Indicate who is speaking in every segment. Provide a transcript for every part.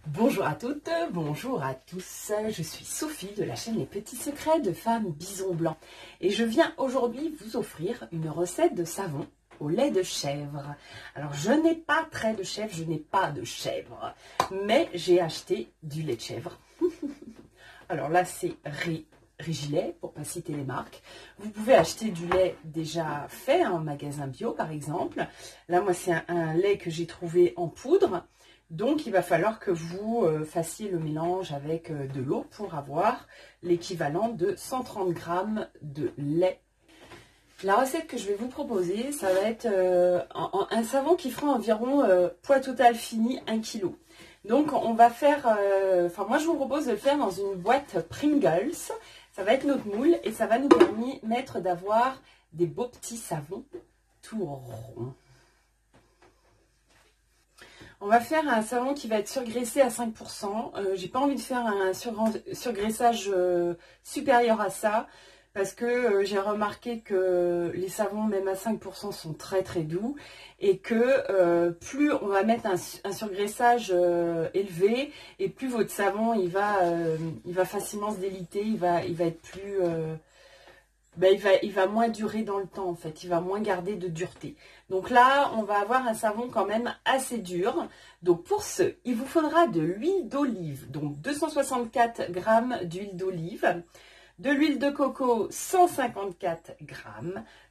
Speaker 1: Bonjour à toutes, bonjour à tous, je suis Sophie de la chaîne Les Petits Secrets de Femme Bison Blanc et je viens aujourd'hui vous offrir une recette de savon au lait de chèvre. Alors je n'ai pas trait de chèvre, je n'ai pas de chèvre, mais j'ai acheté du lait de chèvre. Alors là c'est Régilet, pour ne pas citer les marques. Vous pouvez acheter du lait déjà fait en magasin bio par exemple. Là moi c'est un lait que j'ai trouvé en poudre. Donc, il va falloir que vous fassiez le mélange avec de l'eau pour avoir l'équivalent de 130 g de lait. La recette que je vais vous proposer, ça va être un savon qui fera environ poids total fini 1 kg. Donc, on va faire, moi je vous propose de le faire dans une boîte Pringles. Ça va être notre moule et ça va nous permettre d'avoir des beaux petits savons tout ronds. On va faire un savon qui va être surgraissé à 5%. J'ai pas envie de faire un surgraissage supérieur à ça parce que j'ai remarqué que les savons même à 5% sont très très doux et que plus on va mettre un surgraissage élevé et plus votre savon il va facilement se déliter, il va être plus... il va moins durer dans le temps en fait, il va moins garder de dureté. Donc là, on va avoir un savon quand même assez dur. Donc pour ce, il vous faudra de l'huile d'olive, donc 264 g d'huile d'olive, de l'huile de coco 154 g,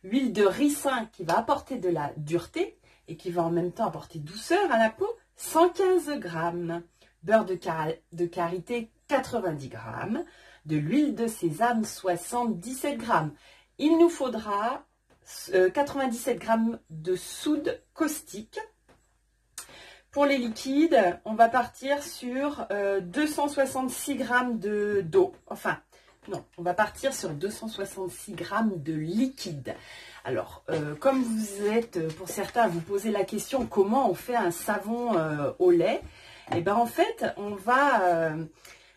Speaker 1: l'huile de ricin qui va apporter de la dureté et qui va en même temps apporter douceur à la peau 115 g, beurre de karité 90 g, de l'huile de sésame 77 g. Il nous faudra 97 g de soude caustique. Pour les liquides, on va partir sur 266 g d'eau. Enfin, non, on va partir sur 266 g de liquide. Alors, comme vous êtes, pour certains, vous posez la question comment on fait un savon au lait, et bien en fait, on va...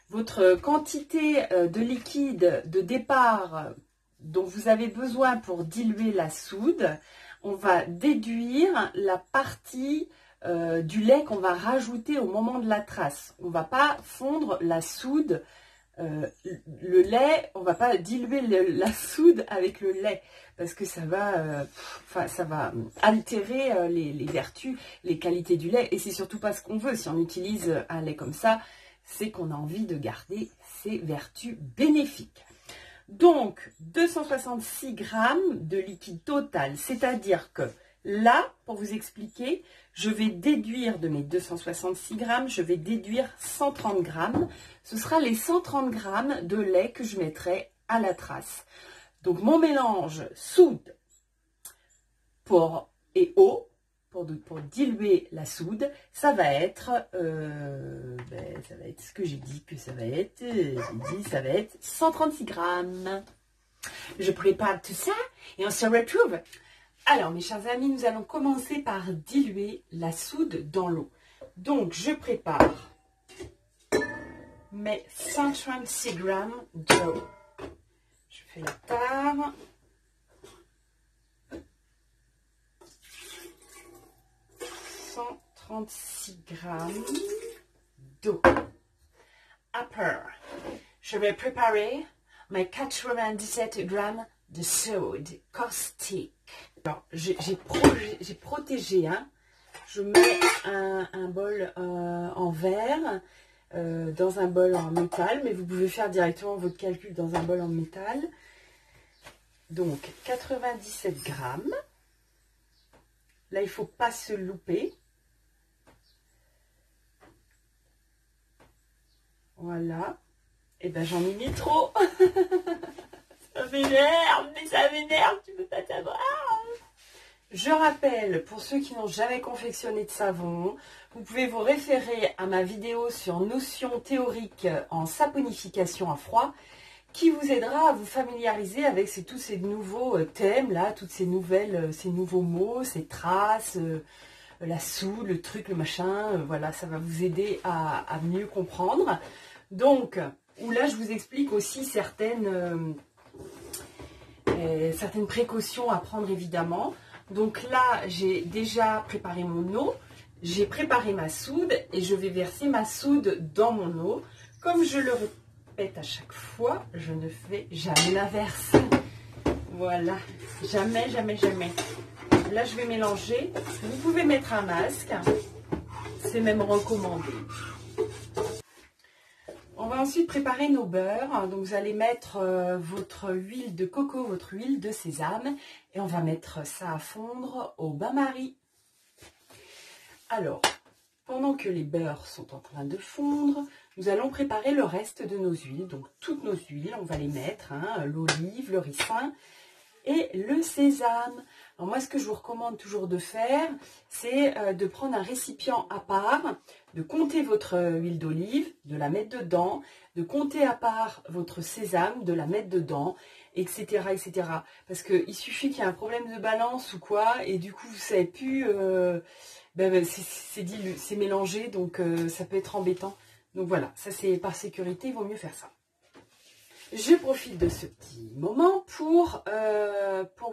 Speaker 1: votre quantité de liquide de départ dont vous avez besoin pour diluer la soude, on va déduire la partie du lait qu'on va rajouter au moment de la trace. On ne va pas fondre la soude, le lait, on ne va pas diluer la soude avec le lait parce que ça va altérer les vertus, les qualités du lait et c'est surtout pas ce qu'on veut. Si on utilise un lait comme ça, c'est qu'on a envie de garder ses vertus bénéfiques. Donc, 266 g de liquide total, c'est-à-dire que là, pour vous expliquer, je vais déduire de mes 266 g, je vais déduire 130 g. Ce sera les 130 g de lait que je mettrai à la trace. Donc, mon mélange soude et eau, pour diluer la soude, ça va être ce que j'ai dit que ça va être. Ça va être 136 g. Je prépare tout ça et on se retrouve. Alors mes chers amis, nous allons commencer par diluer la soude dans l'eau. Donc je prépare mes 136 g d'eau. Je fais la tare. 136 g d'eau. Après, je vais préparer mes 97 g de soude caustique. Alors, j'ai protégé, hein. Je mets un bol en verre, dans un bol en métal, mais vous pouvez faire directement votre calcul dans un bol en métal. Donc, 97 g. Là, il ne faut pas se louper. Voilà. Et ben j'en ai mis trop. Ça m'énerve, mais ça m'énerve, tu peux pas savoir. Je rappelle, pour ceux qui n'ont jamais confectionné de savon, vous pouvez vous référer à ma vidéo sur notions théoriques en saponification à froid, qui vous aidera à vous familiariser avec tous ces nouveaux thèmes, là, toutes ces nouveaux mots, ces traces, la soude, le truc, le machin, voilà, ça va vous aider à mieux comprendre. Donc, où là, je vous explique aussi certaines précautions à prendre évidemment. Donc là, j'ai déjà préparé mon eau j'ai préparé ma soude et je vais verser ma soude dans mon eau. Comme je le répète à chaque fois, je ne fais jamais l'inverse. Voilà, jamais, jamais, jamais. Là, je vais mélanger. Vous pouvez mettre un masque. C'est même recommandé. On va ensuite préparer nos beurres. Donc, vous allez mettre votre huile de coco, votre huile de sésame. Et on va mettre ça à fondre au bain-marie. Alors, pendant que les beurres sont en train de fondre, nous allons préparer le reste de nos huiles. Donc, toutes nos huiles, on va les mettre. Hein, l'olive, le ricin et le sésame. Alors moi, ce que je vous recommande toujours de faire, c'est de prendre un récipient à part, de compter votre huile d'olive, de la mettre dedans, de compter à part votre sésame, de la mettre dedans, etc. etc. Parce qu'il suffit qu'il y ait un problème de balance ou quoi, et du coup, vous ne savez plus, c'est mélangé, donc ça peut être embêtant. Donc voilà, ça c'est par sécurité, il vaut mieux faire ça. Je profite de ce petit moment pour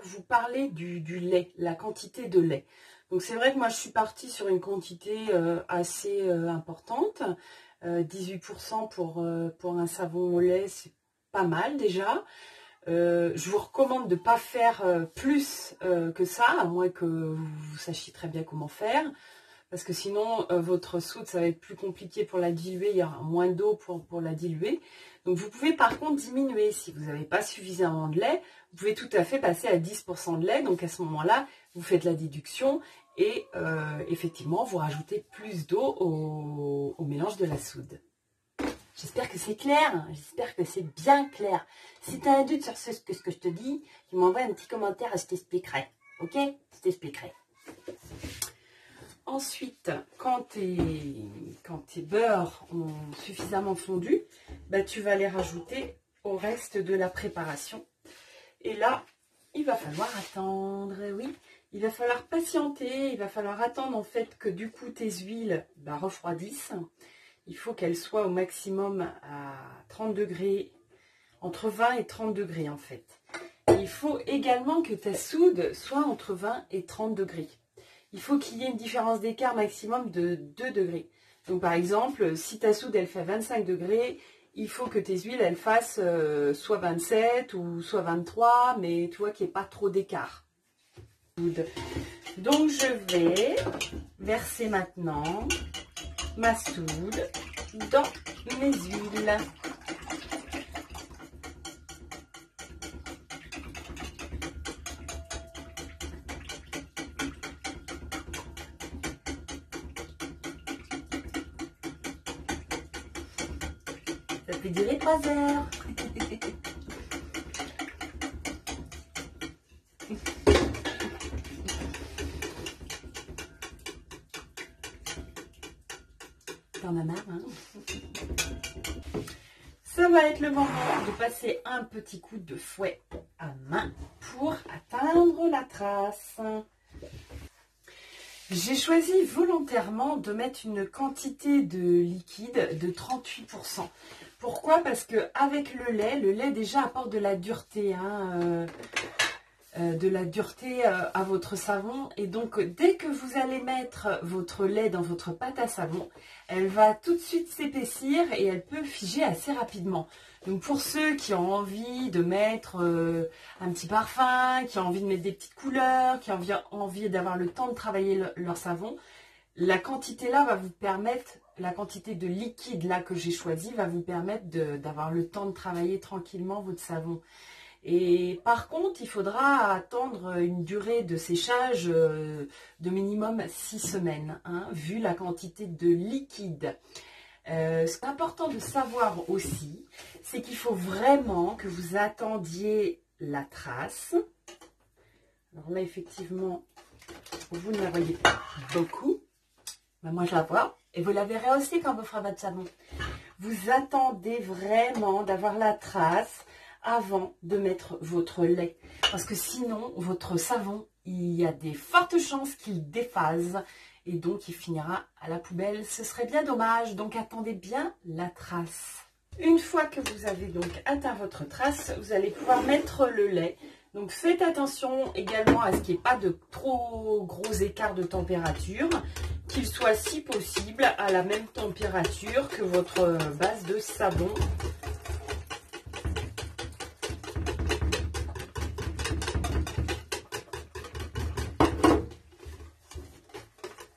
Speaker 1: vous parler du lait, la quantité de lait. Donc c'est vrai que moi je suis partie sur une quantité assez importante. 18% pour un savon au lait, c'est pas mal déjà. Je vous recommande de ne pas faire plus que ça, à moins que vous sachiez très bien comment faire. Parce que sinon, votre soude, ça va être plus compliqué pour la diluer. Il y aura moins d'eau pour la diluer. Donc, vous pouvez par contre diminuer. Si vous n'avez pas suffisamment de lait, vous pouvez tout à fait passer à 10% de lait. Donc, à ce moment-là, vous faites la déduction et effectivement, vous rajoutez plus d'eau au mélange de la soude. J'espère que c'est clair. J'espère que c'est bien clair. Si tu as un doute sur ce que je te dis, tu m'envoies un petit commentaire et je t'expliquerai. Ok? Je t'expliquerai. Ensuite, quand tes beurres ont suffisamment fondu, bah, tu vas les rajouter au reste de la préparation. Et là, il va falloir attendre, oui, il va falloir patienter, il va falloir attendre en fait que du coup tes huiles refroidissent. Il faut qu'elles soient au maximum à 30 degrés, entre 20 et 30 degrés en fait. Et il faut également que ta soude soit entre 20 et 30 degrés. Il faut qu'il y ait une différence d'écart maximum de 2 degrés. Donc par exemple, si ta soude elle fait 25 degrés, il faut que tes huiles elles fassent soit 27 ou soit 23, mais tu vois qu'il n'y ait pas trop d'écart. Donc je vais verser maintenant ma soude dans mes huiles. Ça peut durer 3 heures. T'en as marre, hein? Ça va être le moment de passer un petit coup de fouet à main pour atteindre la trace. J'ai choisi volontairement de mettre une quantité de liquide de 38%. Pourquoi? Parce que avec le lait déjà apporte de la dureté, hein, à votre savon. Et donc, dès que vous allez mettre votre lait dans votre pâte à savon, elle va tout de suite s'épaissir et elle peut figer assez rapidement. Donc, pour ceux qui ont envie de mettre un petit parfum, qui ont envie de mettre des petites couleurs, qui ont envie d'avoir le temps de travailler leur savon, la quantité là va vous permettre, la quantité de liquide là que j'ai choisi va vous permettre d'avoir le temps de travailler tranquillement votre savon. Et par contre, il faudra attendre une durée de séchage de minimum 6 semaines, hein, vu la quantité de liquide. Ce qui est important de savoir aussi, c'est qu'il faut vraiment que vous attendiez la trace. Alors là, effectivement, vous ne la voyez pas beaucoup. Mais moi, je la vois. Et vous la verrez aussi quand vous ferez votre savon. Vous attendez vraiment d'avoir la trace avant de mettre votre lait. Parce que sinon, votre savon, il y a des fortes chances qu'il déphase. Et donc, il finira à la poubelle. Ce serait bien dommage. Donc, attendez bien la trace. Une fois que vous avez donc atteint votre trace, vous allez pouvoir mettre le lait Donc faites attention également à ce qu'il n'y ait pas de trop gros écart de température, qu'il soit si possible à la même température que votre base de savon.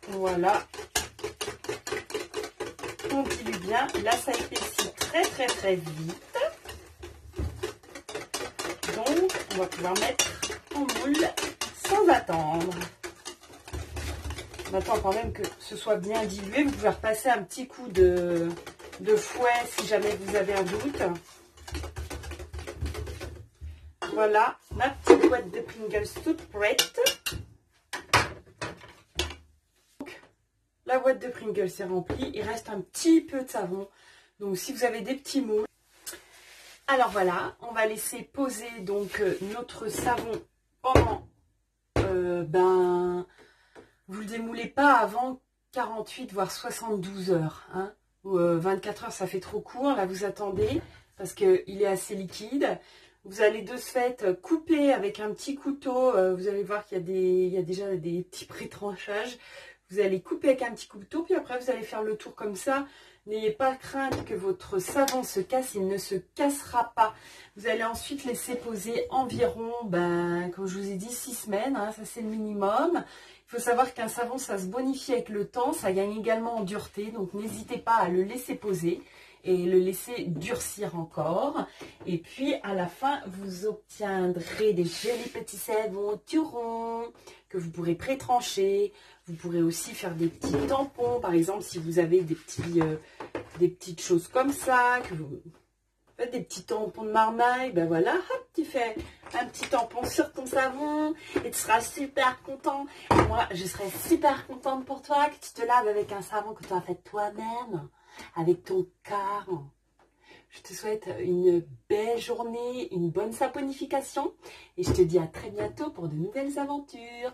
Speaker 1: Voilà. On dilue bien. Là, ça épaissit très vite. Donc, on va pouvoir mettre en moule sans attendre. On attend quand même que ce soit bien dilué. Vous pouvez repasser un petit coup de fouet si jamais vous avez un doute. Voilà, ma petite boîte de Pringles toute prête. Donc, la boîte de Pringles est remplie. Il reste un petit peu de savon. Donc, si vous avez des petits moules. Alors voilà, on va laisser poser donc notre savon pendant, vous le démoulez pas avant 48 voire 72 heures. Hein, ou 24 heures, ça fait trop court. Là, vous attendez parce qu'il est assez liquide. Vous allez de ce fait couper avec un petit couteau. Vous allez voir qu'il y a déjà des petits pré-tranchages. Vous allez couper avec un petit couteau, puis après vous allez faire le tour comme ça. N'ayez pas crainte que votre savon se casse, il ne se cassera pas. Vous allez ensuite laisser poser environ, comme je vous ai dit, 6 semaines, hein, ça c'est le minimum. Il faut savoir qu'un savon, ça se bonifie avec le temps, ça gagne également en dureté, donc n'hésitez pas à le laisser poser et le laisser durcir encore. Et puis à la fin, vous obtiendrez des jolis petits savons tout ronds que vous pourrez pré-trancher. Vous pourrez aussi faire des petits tampons, par exemple, si vous avez des petites choses comme ça, que vous faites des petits tampons de marmaille, ben voilà, hop, tu fais un petit tampon sur ton savon et tu seras super content. Et moi, je serai super contente pour toi que tu te laves avec un savon que tu as fait toi-même, avec ton cœur. Je te souhaite une belle journée, une bonne saponification et je te dis à très bientôt pour de nouvelles aventures.